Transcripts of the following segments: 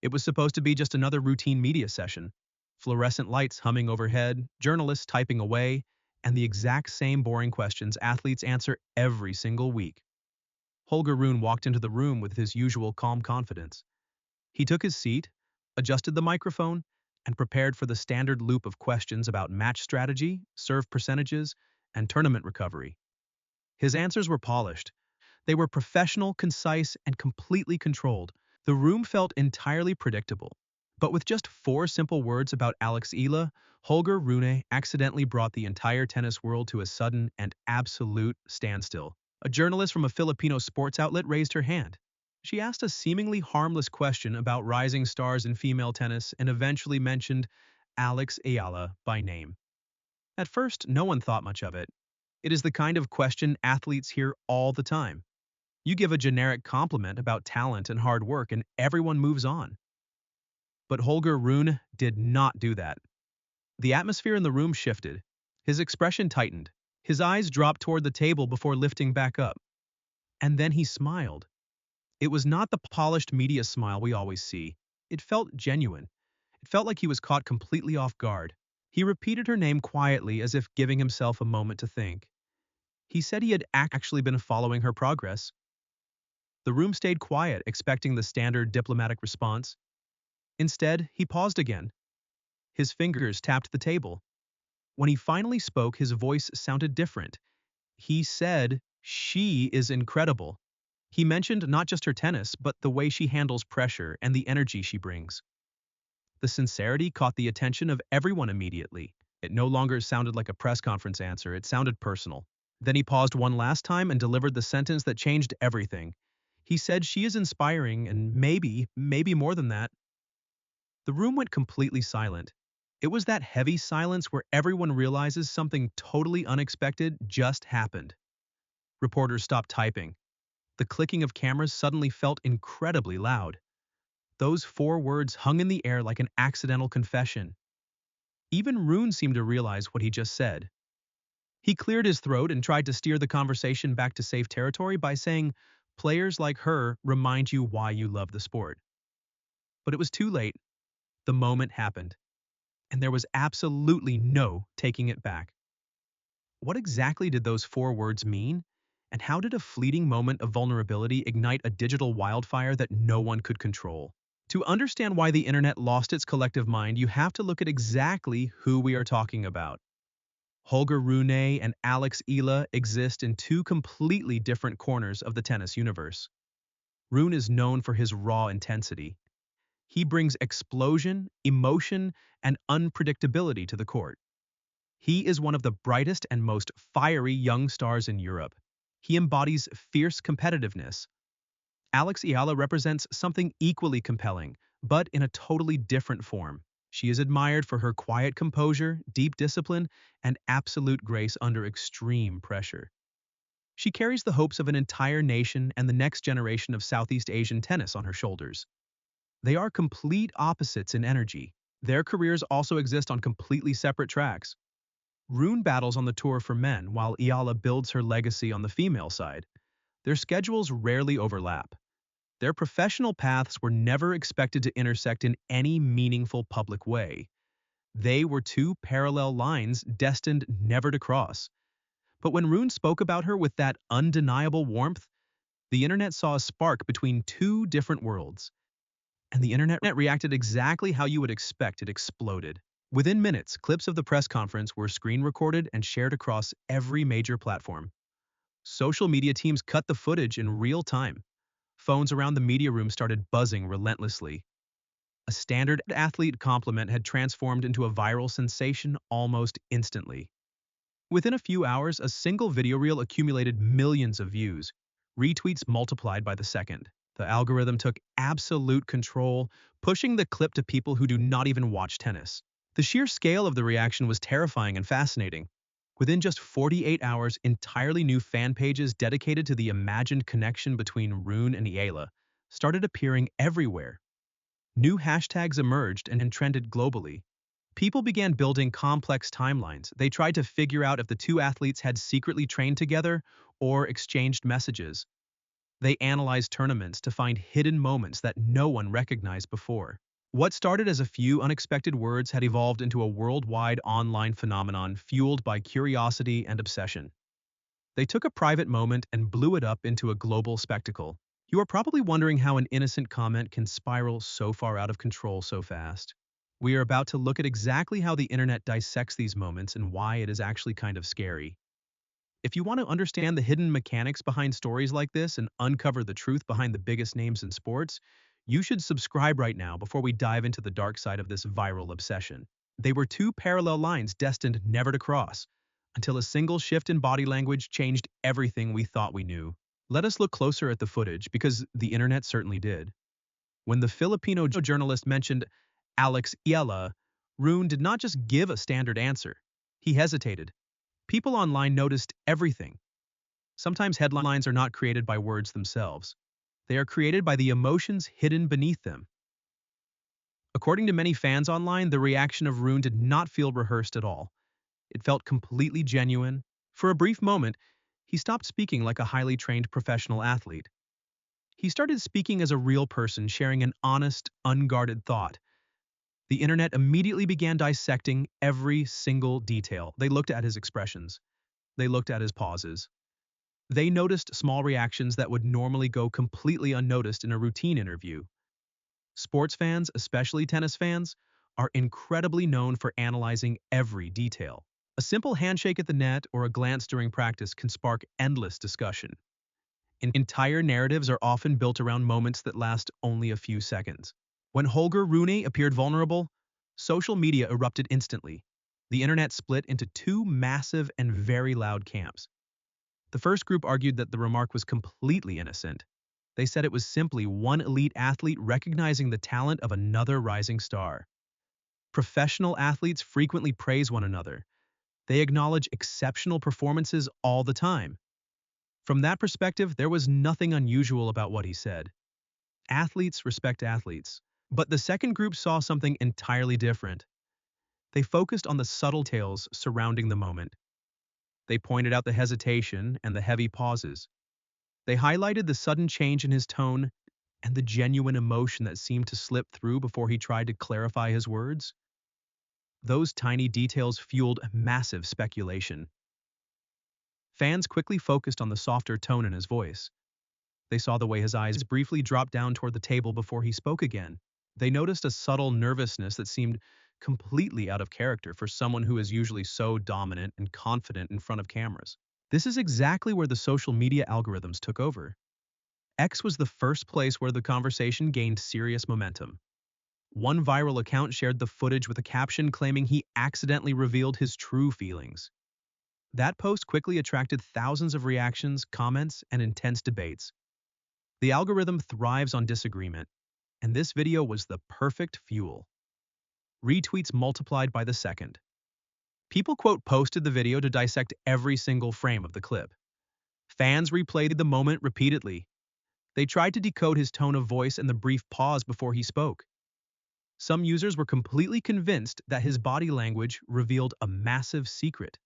It was supposed to be just another routine media session. Fluorescent lights humming overhead, journalists typing away, and the exact same boring questions athletes answer every single week. Holger Rune walked into the room with his usual calm confidence. He took his seat, adjusted the microphone, and prepared for the standard loop of questions about match strategy, serve percentages, and tournament recovery. His answers were polished. They were professional, concise, and completely controlled. The room felt entirely predictable. But with just four simple words about Eala, Holger Rune accidentally brought the entire tennis world to a sudden and absolute standstill. A journalist from a Filipino sports outlet raised her hand. She asked a seemingly harmless question about rising stars in female tennis and eventually mentioned Eala by name. At first, no one thought much of it. It is the kind of question athletes hear all the time. You give a generic compliment about talent and hard work and everyone moves on. But Holger Rune did not do that. The atmosphere in the room shifted. His expression tightened. His eyes dropped toward the table before lifting back up. And then he smiled. It was not the polished media smile we always see. It felt genuine. It felt like he was caught completely off guard. He repeated her name quietly as if giving himself a moment to think. He said he had actually been following her progress. The room stayed quiet, expecting the standard diplomatic response. Instead, he paused again. His fingers tapped the table. When he finally spoke, his voice sounded different. He said, "She is incredible." He mentioned not just her tennis, but the way she handles pressure and the energy she brings. The sincerity caught the attention of everyone immediately. It no longer sounded like a press conference answer, it sounded personal. Then he paused one last time and delivered the sentence that changed everything. He said she is inspiring and maybe more than that. The room went completely silent. It was that heavy silence where everyone realizes something totally unexpected just happened. Reporters stopped typing. The clicking of cameras suddenly felt incredibly loud. Those four words hung in the air like an accidental confession. Even Rune seemed to realize what he just said. He cleared his throat and tried to steer the conversation back to safe territory by saying, "Players like her remind you why you love the sport." But it was too late. The moment happened, and there was absolutely no taking it back. What exactly did those four words mean? And how did a fleeting moment of vulnerability ignite a digital wildfire that no one could control? To understand why the internet lost its collective mind, you have to look at exactly who we are talking about. Holger Rune and Eala exist in two completely different corners of the tennis universe. Rune is known for his raw intensity. He brings explosion, emotion, and unpredictability to the court. He is one of the brightest and most fiery young stars in Europe. He embodies fierce competitiveness. Eala represents something equally compelling, but in a totally different form. She is admired for her quiet composure, deep discipline, and absolute grace under extreme pressure. She carries the hopes of an entire nation and the next generation of Southeast Asian tennis on her shoulders. They are complete opposites in energy. Their careers also exist on completely separate tracks. Rune battles on the tour for men, while Eala builds her legacy on the female side. Their schedules rarely overlap. Their professional paths were never expected to intersect in any meaningful public way. They were two parallel lines destined never to cross. But when Rune spoke about her with that undeniable warmth, the internet saw a spark between two different worlds. And the internet reacted exactly how you would expect. It exploded. Within minutes, clips of the press conference were screen recorded and shared across every major platform. Social media teams cut the footage in real time. Phones around the media room started buzzing relentlessly. A standard athlete compliment had transformed into a viral sensation almost instantly. Within a few hours, a single video reel accumulated millions of views, retweets multiplied by the second. The algorithm took absolute control, pushing the clip to people who do not even watch tennis. The sheer scale of the reaction was terrifying and fascinating. Within just 48 hours, entirely new fan pages dedicated to the imagined connection between Rune and Eala started appearing everywhere. New hashtags emerged and trended globally. People began building complex timelines. They tried to figure out if the two athletes had secretly trained together or exchanged messages. They analyzed tournaments to find hidden moments that no one recognized before. What started as a few unexpected words had evolved into a worldwide online phenomenon fueled by curiosity and obsession. They took a private moment and blew it up into a global spectacle. You are probably wondering how an innocent comment can spiral so far out of control so fast. We are about to look at exactly how the internet dissects these moments and why it is actually kind of scary. If you want to understand the hidden mechanics behind stories like this and uncover the truth behind the biggest names in sports, you should subscribe right now before we dive into the dark side of this viral obsession. They were two parallel lines destined never to cross, until a single shift in body language changed everything we thought we knew. Let us look closer at the footage because the internet certainly did. When the Filipino journalist mentioned Alex Eala, Rune did not just give a standard answer. He hesitated. People online noticed everything. Sometimes headlines are not created by words themselves. They are created by the emotions hidden beneath them. According to many fans online, the reaction of Rune did not feel rehearsed at all. It felt completely genuine. For a brief moment, he stopped speaking like a highly trained professional athlete. He started speaking as a real person, sharing an honest, unguarded thought. The internet immediately began dissecting every single detail. They looked at his expressions. They looked at his pauses. They noticed small reactions that would normally go completely unnoticed in a routine interview. Sports fans, especially tennis fans, are incredibly known for analyzing every detail. A simple handshake at the net or a glance during practice can spark endless discussion. Entire narratives are often built around moments that last only a few seconds. When Holger Rune appeared vulnerable, social media erupted instantly. The internet split into two massive and very loud camps. The first group argued that the remark was completely innocent. They said it was simply one elite athlete recognizing the talent of another rising star. Professional athletes frequently praise one another. They acknowledge exceptional performances all the time. From that perspective, there was nothing unusual about what he said. Athletes respect athletes. But the second group saw something entirely different. They focused on the subtle tales surrounding the moment. They pointed out the hesitation and the heavy pauses. They highlighted the sudden change in his tone and the genuine emotion that seemed to slip through before he tried to clarify his words. Those tiny details fueled massive speculation. Fans quickly focused on the softer tone in his voice. They saw the way his eyes briefly dropped down toward the table before he spoke again. They noticed a subtle nervousness that seemed completely out of character for someone who is usually so dominant and confident in front of cameras. This is exactly where the social media algorithms took over. X was the first place where the conversation gained serious momentum. One viral account shared the footage with a caption claiming he accidentally revealed his true feelings. That post quickly attracted thousands of reactions, comments, and intense debates. The algorithm thrives on disagreement, and this video was the perfect fuel. Retweets multiplied by the second. People posted the video to dissect every single frame of the clip. Fans replayed the moment repeatedly. They tried to decode his tone of voice and the brief pause before he spoke. Some users were completely convinced that his body language revealed a massive secret.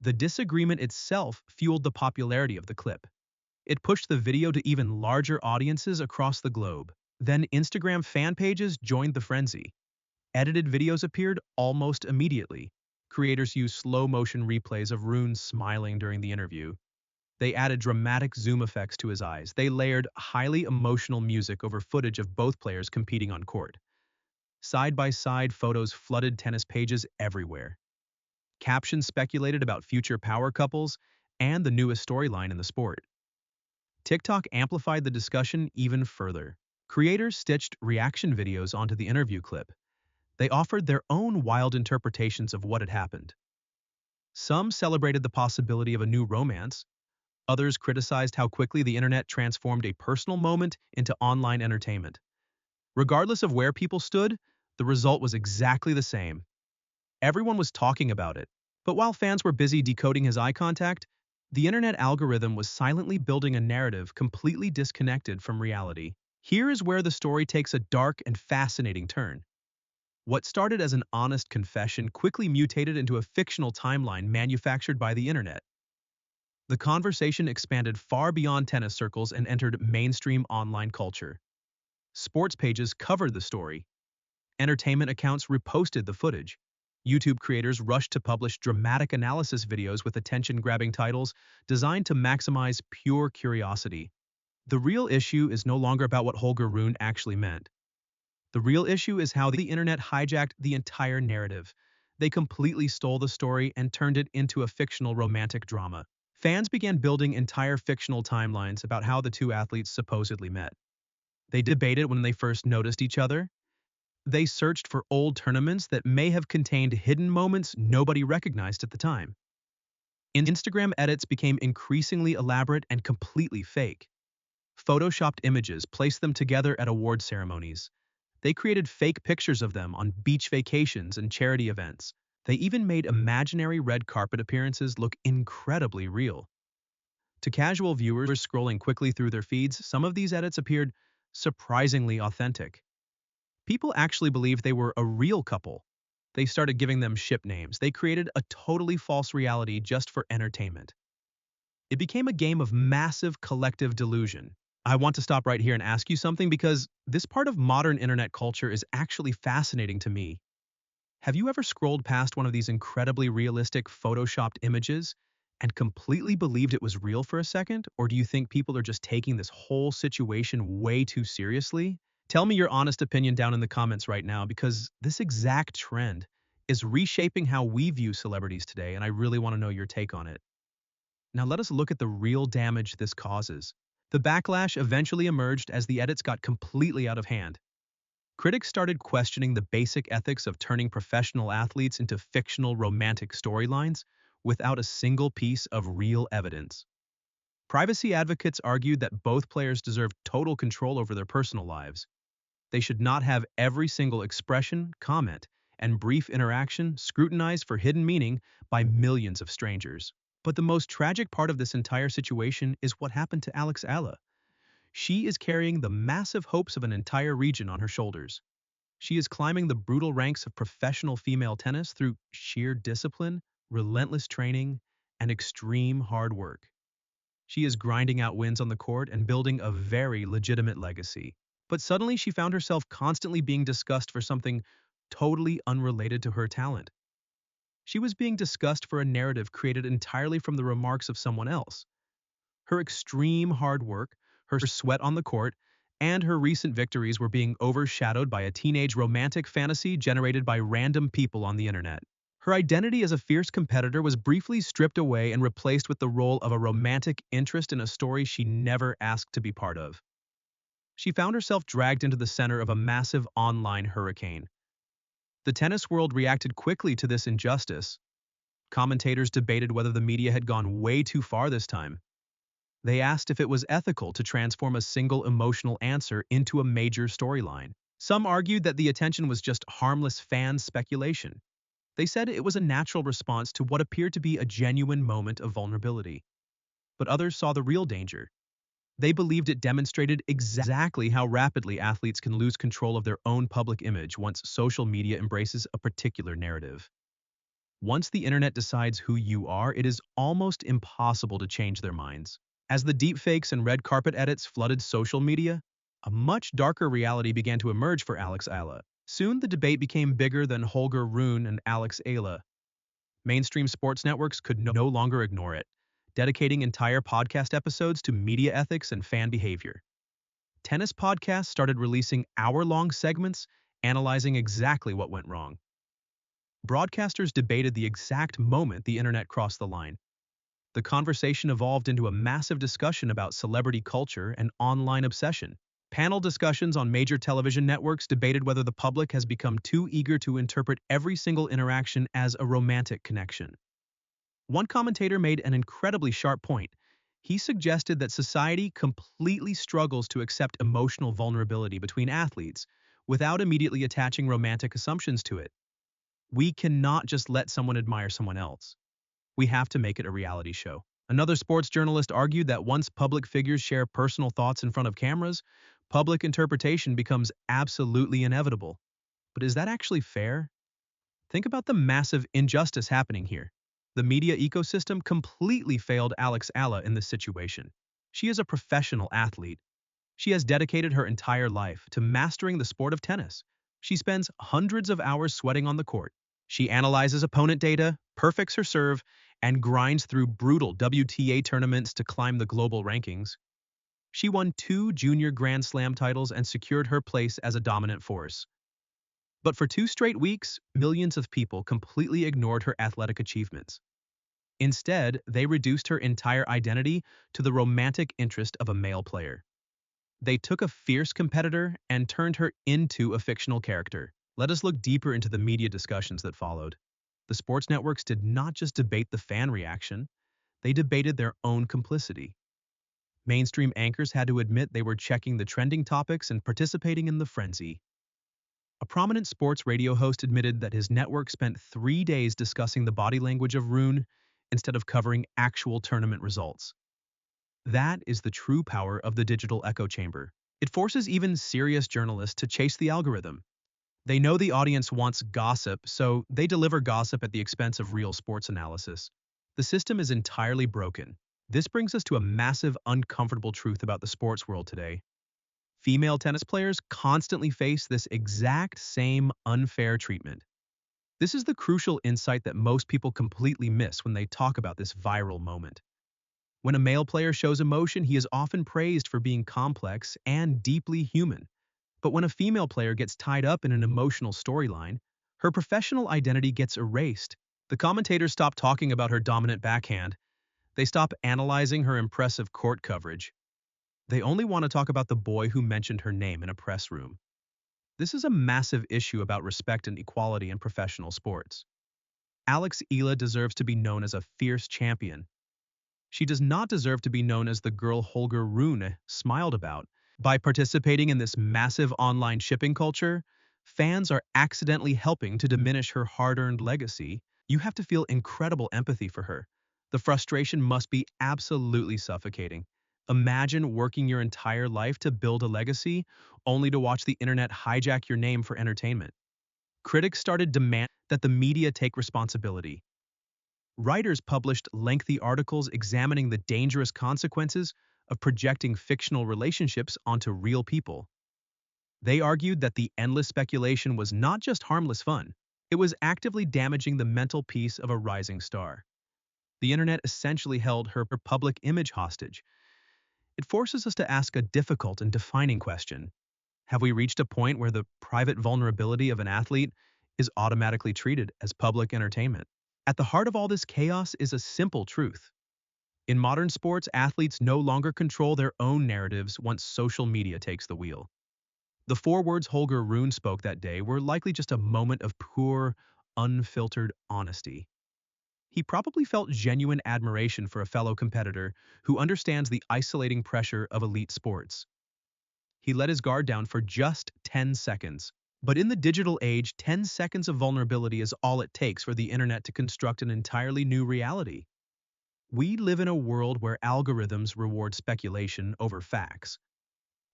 The disagreement itself fueled the popularity of the clip. It pushed the video to even larger audiences across the globe. Then Instagram fan pages joined the frenzy. Edited videos appeared almost immediately. Creators used slow-motion replays of Rune smiling during the interview. They added dramatic zoom effects to his eyes. They layered highly emotional music over footage of both players competing on court. Side-by-side photos flooded tennis pages everywhere. Captions speculated about future power couples and the newest storyline in the sport. TikTok amplified the discussion even further. Creators stitched reaction videos onto the interview clip. They offered their own wild interpretations of what had happened. Some celebrated the possibility of a new romance. Others criticized how quickly the internet transformed a personal moment into online entertainment. Regardless of where people stood, the result was exactly the same. Everyone was talking about it. But while fans were busy decoding his eye contact, the internet algorithm was silently building a narrative completely disconnected from reality. Here is where the story takes a dark and fascinating turn. What started as an honest confession quickly mutated into a fictional timeline manufactured by the internet. The conversation expanded far beyond tennis circles and entered mainstream online culture. Sports pages covered the story. Entertainment accounts reposted the footage. YouTube creators rushed to publish dramatic analysis videos with attention-grabbing titles designed to maximize pure curiosity. The real issue is no longer about what Holger Rune actually meant. The real issue is how the internet hijacked the entire narrative. They completely stole the story and turned it into a fictional romantic drama. Fans began building entire fictional timelines about how the two athletes supposedly met. They debated when they first noticed each other. They searched for old tournaments that may have contained hidden moments nobody recognized at the time. Instagram edits became increasingly elaborate and completely fake. Photoshopped images placed them together at award ceremonies. They created fake pictures of them on beach vacations and charity events. They even made imaginary red carpet appearances look incredibly real. To casual viewers scrolling quickly through their feeds, some of these edits appeared surprisingly authentic. People actually believed they were a real couple. They started giving them ship names. They created a totally false reality just for entertainment. It became a game of massive collective delusion. I want to stop right here and ask you something because this part of modern internet culture is actually fascinating to me. Have you ever scrolled past one of these incredibly realistic photoshopped images and completely believed it was real for a second? Or do you think people are just taking this whole situation way too seriously? Tell me your honest opinion down in the comments right now because this exact trend is reshaping how we view celebrities today, and I really want to know your take on it. Now let us look at the real damage this causes. The backlash eventually emerged as the edits got completely out of hand. Critics started questioning the basic ethics of turning professional athletes into fictional romantic storylines without a single piece of real evidence. Privacy advocates argued that both players deserved total control over their personal lives. They should not have every single expression, comment, and brief interaction scrutinized for hidden meaning by millions of strangers. But the most tragic part of this entire situation is what happened to Eala. She is carrying the massive hopes of an entire region on her shoulders. She is climbing the brutal ranks of professional female tennis through sheer discipline, relentless training, and extreme hard work. She is grinding out wins on the court and building a very legitimate legacy. But suddenly she found herself constantly being discussed for something totally unrelated to her talent. She was being discussed for a narrative created entirely from the remarks of someone else. Her extreme hard work, her sweat on the court, and her recent victories were being overshadowed by a teenage romantic fantasy generated by random people on the internet. Her identity as a fierce competitor was briefly stripped away and replaced with the role of a romantic interest in a story she never asked to be part of. She found herself dragged into the center of a massive online hurricane. The tennis world reacted quickly to this injustice. Commentators debated whether the media had gone way too far this time. They asked if it was ethical to transform a single emotional answer into a major storyline. Some argued that the attention was just harmless fan speculation. They said it was a natural response to what appeared to be a genuine moment of vulnerability. But others saw the real danger. They believed it demonstrated exactly how rapidly athletes can lose control of their own public image once social media embraces a particular narrative. Once the internet decides who you are, it is almost impossible to change their minds. As the deepfakes and red carpet edits flooded social media, a much darker reality began to emerge for Eala. Soon, the debate became bigger than Holger Rune and Eala. Mainstream sports networks could no longer ignore it, dedicating entire podcast episodes to media ethics and fan behavior. Tennis podcasts started releasing hour-long segments analyzing exactly what went wrong. Broadcasters debated the exact moment the internet crossed the line. The conversation evolved into a massive discussion about celebrity culture and online obsession. Panel discussions on major television networks debated whether the public has become too eager to interpret every single interaction as a romantic connection. One commentator made an incredibly sharp point. He suggested that society completely struggles to accept emotional vulnerability between athletes without immediately attaching romantic assumptions to it. We cannot just let someone admire someone else. We have to make it a reality show. Another sports journalist argued that once public figures share personal thoughts in front of cameras, public interpretation becomes absolutely inevitable. But is that actually fair? Think about the massive injustice happening here. The media ecosystem completely failed Eala in this situation. She is a professional athlete. She has dedicated her entire life to mastering the sport of tennis. She spends hundreds of hours sweating on the court. She analyzes opponent data, perfects her serve, and grinds through brutal WTA tournaments to climb the global rankings. She won 2 junior Grand Slam titles and secured her place as a dominant force. But for 2 straight weeks, millions of people completely ignored her athletic achievements. Instead, they reduced her entire identity to the romantic interest of a male player. They took a fierce competitor and turned her into a fictional character. Let us look deeper into the media discussions that followed. The sports networks did not just debate the fan reaction, they debated their own complicity. Mainstream anchors had to admit they were checking the trending topics and participating in the frenzy. A prominent sports radio host admitted that his network spent 3 days discussing the body language of Rune instead of covering actual tournament results. That is the true power of the digital echo chamber. It forces even serious journalists to chase the algorithm. They know the audience wants gossip, so they deliver gossip at the expense of real sports analysis. The system is entirely broken. This brings us to a massive, uncomfortable truth about the sports world today. Female tennis players constantly face this exact same unfair treatment. This is the crucial insight that most people completely miss when they talk about this viral moment. When a male player shows emotion, he is often praised for being complex and deeply human. But when a female player gets tied up in an emotional storyline, her professional identity gets erased. The commentators stop talking about her dominant backhand. They stop analyzing her impressive court coverage. They only want to talk about the boy who mentioned her name in a press room. This is a massive issue about respect and equality in professional sports. Eala deserves to be known as a fierce champion. She does not deserve to be known as the girl Holger Rune smiled about. By participating in this massive online shipping culture, fans are accidentally helping to diminish her hard-earned legacy. You have to feel incredible empathy for her. The frustration must be absolutely suffocating. Imagine working your entire life to build a legacy, only to watch the internet hijack your name for entertainment. Critics started demanding that the media take responsibility. Writers published lengthy articles examining the dangerous consequences of projecting fictional relationships onto real people. They argued that the endless speculation was not just harmless fun, it was actively damaging the mental peace of a rising star. The internet essentially held her public image hostage. It forces us to ask a difficult and defining question. Have we reached a point where the private vulnerability of an athlete is automatically treated as public entertainment? At the heart of all this chaos is a simple truth. In modern sports, athletes no longer control their own narratives once social media takes the wheel. The 4 words Holger Rune spoke that day were likely just a moment of pure, unfiltered honesty. He probably felt genuine admiration for a fellow competitor who understands the isolating pressure of elite sports. He let his guard down for just 10 seconds. But in the digital age, 10 seconds of vulnerability is all it takes for the internet to construct an entirely new reality. We live in a world where algorithms reward speculation over facts.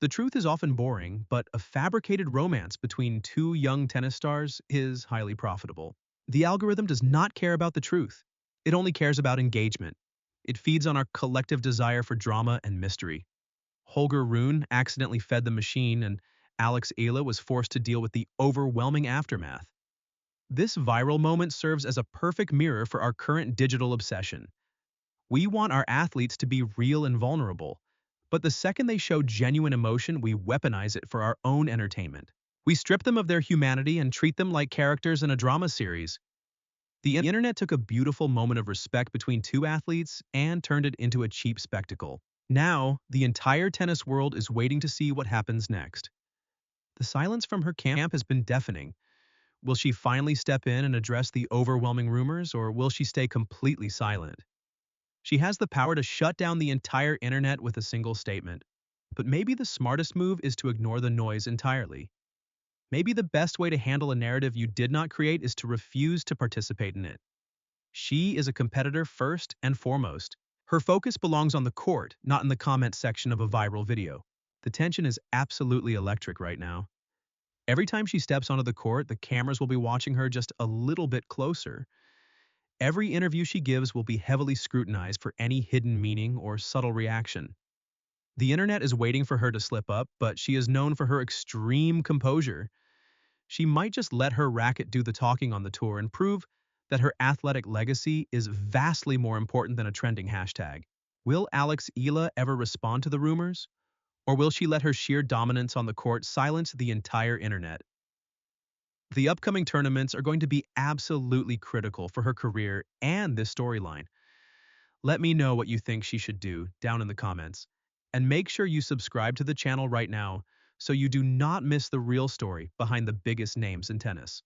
The truth is often boring, but a fabricated romance between 2 young tennis stars is highly profitable. The algorithm does not care about the truth. It only cares about engagement. It feeds on our collective desire for drama and mystery. Holger Rune accidentally fed the machine, and Eala was forced to deal with the overwhelming aftermath. This viral moment serves as a perfect mirror for our current digital obsession. We want our athletes to be real and vulnerable, but the second they show genuine emotion, we weaponize it for our own entertainment. We strip them of their humanity and treat them like characters in a drama series. The internet took a beautiful moment of respect between 2 athletes and turned it into a cheap spectacle. Now, the entire tennis world is waiting to see what happens next. The silence from her camp has been deafening. Will she finally step in and address the overwhelming rumors, or will she stay completely silent? She has the power to shut down the entire internet with a single statement. But maybe the smartest move is to ignore the noise entirely. Maybe the best way to handle a narrative you did not create is to refuse to participate in it. She is a competitor first and foremost. Her focus belongs on the court, not in the comment section of a viral video. The tension is absolutely electric right now. Every time she steps onto the court, the cameras will be watching her just a little bit closer. Every interview she gives will be heavily scrutinized for any hidden meaning or subtle reaction. The internet is waiting for her to slip up, but she is known for her extreme composure. She might just let her racket do the talking on the tour and prove that her athletic legacy is vastly more important than a trending hashtag. Will Eala ever respond to the rumors? Or will she let her sheer dominance on the court silence the entire internet? The upcoming tournaments are going to be absolutely critical for her career and this storyline. Let me know what you think she should do down in the comments. And make sure you subscribe to the channel right now so you do not miss the real story behind the biggest names in tennis.